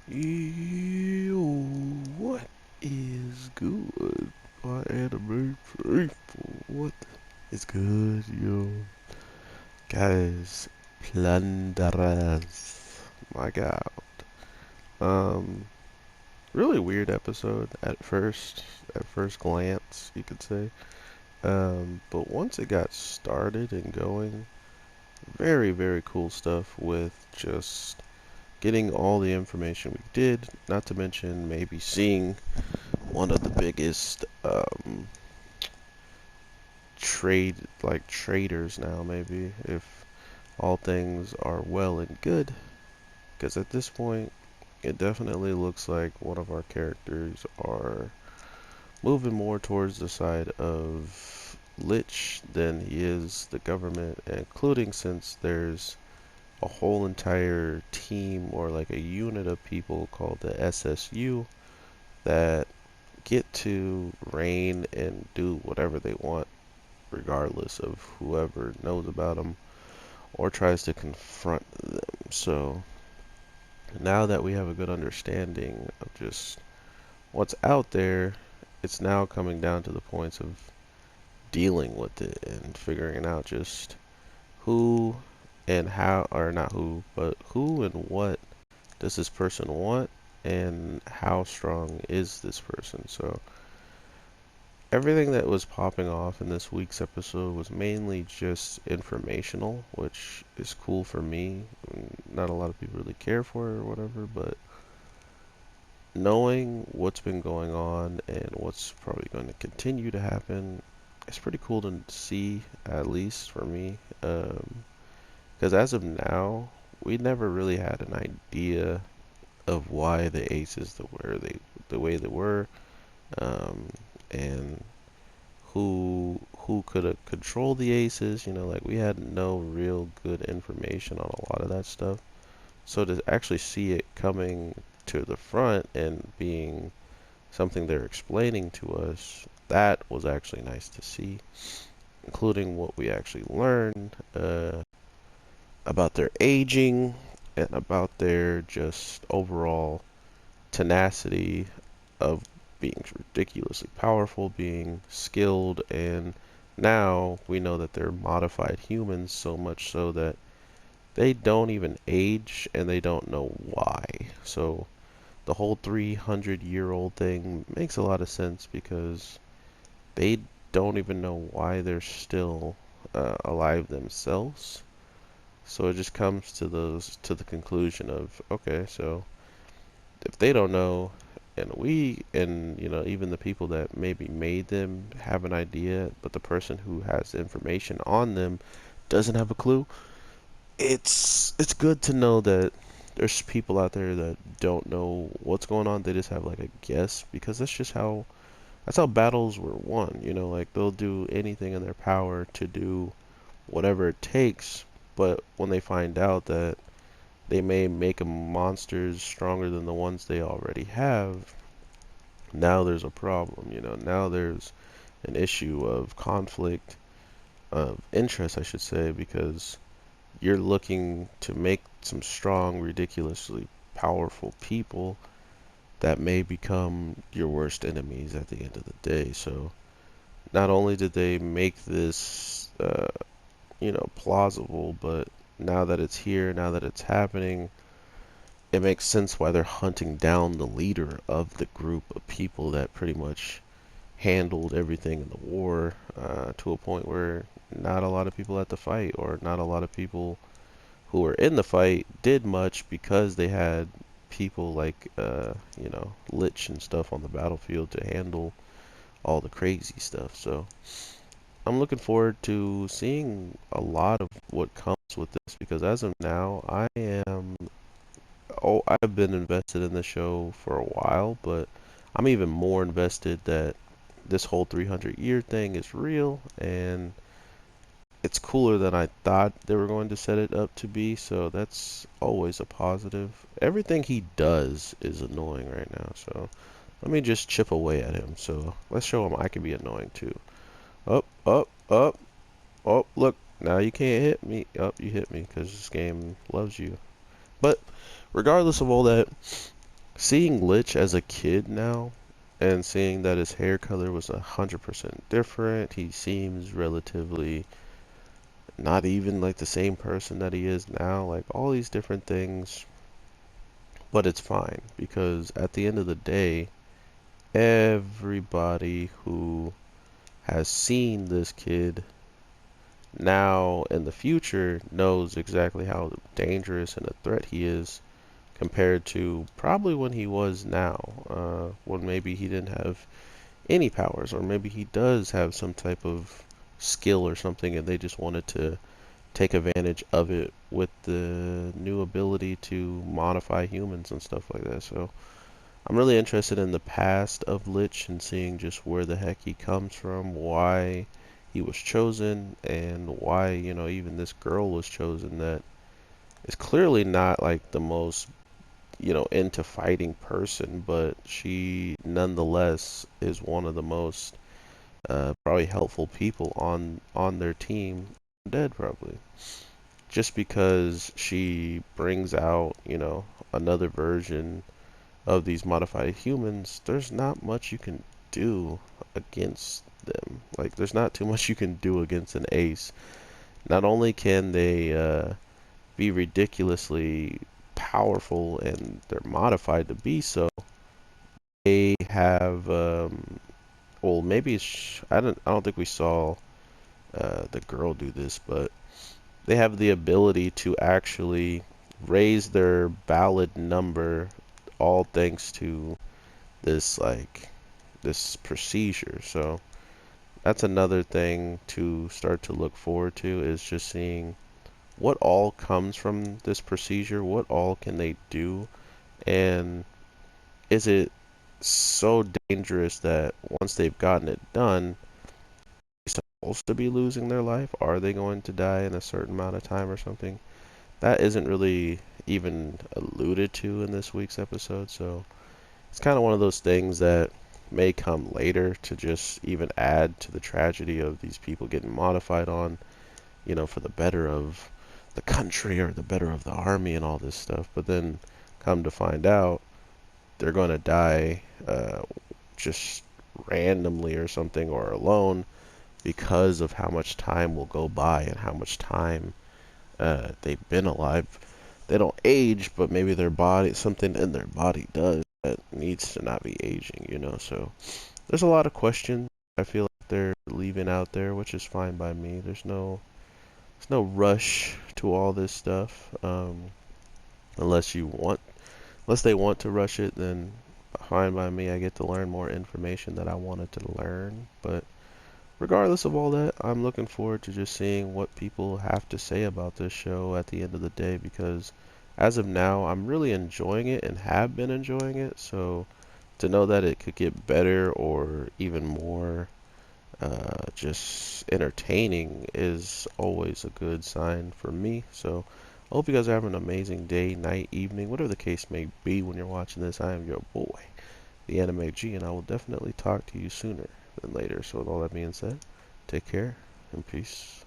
Yo, what is good, my anime people? What is good, yo? Guys, Plunderers. My god. Um, really weird episode at first glance, you could say. But once it got started and going, very, very cool stuff with just getting all the information we did, not to mention maybe seeing one of the biggest traders now, maybe, if all things are well and good, because at this point it definitely looks like one of our characters are moving more towards the side of Lich than he is the government, including since there's a whole entire team or like a unit of people called the SSU that get to reign and do whatever they want regardless of whoever knows about them or tries to confront them. So now that we have a good understanding of just what's out there, it's now coming down to the points of dealing with it and figuring out just who and how, or not who, but who and what does this person want and how strong is this person. So everything that was popping off in this week's episode was mainly just informational, which is cool for me. Not a lot of people really care for it or whatever, but knowing what's been going on and what's probably going to continue to happen, it's pretty cool to see, at least for me. Because as of now, we never really had an idea of why the aces were the way they were, um, and who could have controlled the aces. Like we had no real good information on a lot of that stuff. So to actually see it coming to the front and being something they're explaining to us, that was actually nice to see, including what we actually learned about their aging and about their just overall tenacity of being ridiculously powerful, being skilled, and now we know that they're modified humans, so much so that they don't even age and they don't know why. So the whole 300-year-old thing makes a lot of sense because they don't even know why they're still alive themselves. So it just comes to the conclusion of, okay, so if they don't know, and we and even the people that maybe made them have an idea, but the person who has information on them doesn't have a clue, it's good to know that there's people out there that don't know what's going on. They just have like a guess, because that's how battles were won. Like they'll do anything in their power to do whatever it takes, but when they find out that they may make monsters stronger than the ones they already have, now there's a problem. Now there's an issue of conflict of interest, I should say, because you're looking to make some strong, ridiculously powerful people that may become your worst enemies at the end of the day. So not only did they make this, plausible, but now that it's here, now that it's happening, it makes sense why they're hunting down the leader of the group of people that pretty much handled everything in the war, to a point where not a lot of people had to fight, or not a lot of people who were in the fight did much, because they had people like Lich and stuff on the battlefield to handle all the crazy stuff. So I'm looking forward to seeing a lot of what comes with this, because as of now, I've been invested in the show for a while, but I'm even more invested that this whole 300-year thing is real, and it's cooler than I thought they were going to set it up to be, so that's always a positive. Everything he does is annoying right now, so let me just chip away at him. So let's show him I can be annoying too. Up, up, up, up, look, now you can't hit me. Up, you hit me because this game loves you. But regardless of all that, Seeing Lich as a kid now, and seeing that his hair color was 100% different, he seems relatively not even like the same person that he is now, like all these different things, but it's fine because at the end of the day, everybody who has seen this kid now in the future knows exactly how dangerous and a threat he is compared to probably when he was now, when maybe he didn't have any powers, or maybe he does have some type of skill or something and they just wanted to take advantage of it with the new ability to modify humans and stuff like that. So I'm really interested in the past of Lich and seeing just where the heck he comes from, why he was chosen, and why, even this girl was chosen that is clearly not like the most, into fighting person, but she nonetheless is one of the most probably helpful people on their team. Dead probably. Just because she brings out, another version of these modified humans, there's not much you can do against them. Like, there's not too much you can do against an ace. Not only can they be ridiculously powerful and they're modified to be so, they have, well, maybe I don't think we saw the girl do this, but they have the ability to actually raise their ballot number, all thanks to this this procedure. So that's another thing to start to look forward to, is just seeing what all comes from this procedure, what all can they do, and is it so dangerous that once they've gotten it done, they're supposed to be losing their life? Are they going to die in a certain amount of time or something? That isn't really even alluded to in this week's episode, so it's kind of one of those things that may come later to just even add to the tragedy of these people getting modified on, for the better of the country or the better of the army and all this stuff. But then come to find out, they're going to die just randomly or something, or alone, because of how much time will go by and how much time they've been alive. They don't age, but maybe their body, something in their body does that needs to not be aging, So there's a lot of questions I feel like they're leaving out there, which is fine by me. There's no rush to all this stuff. Unless unless they want to rush it, then fine by me. I get to learn more information that I wanted to learn. But regardless of all that, I'm looking forward to just seeing what people have to say about this show at the end of the day, because as of now, I'm really enjoying it and have been enjoying it. So to know that it could get better or even more just entertaining is always a good sign for me. So I hope you guys are having an amazing day, night, evening, whatever the case may be when you're watching this. I am your boy, the Anime G, and I will definitely talk to you sooner than later. So with all that being said, take care and peace.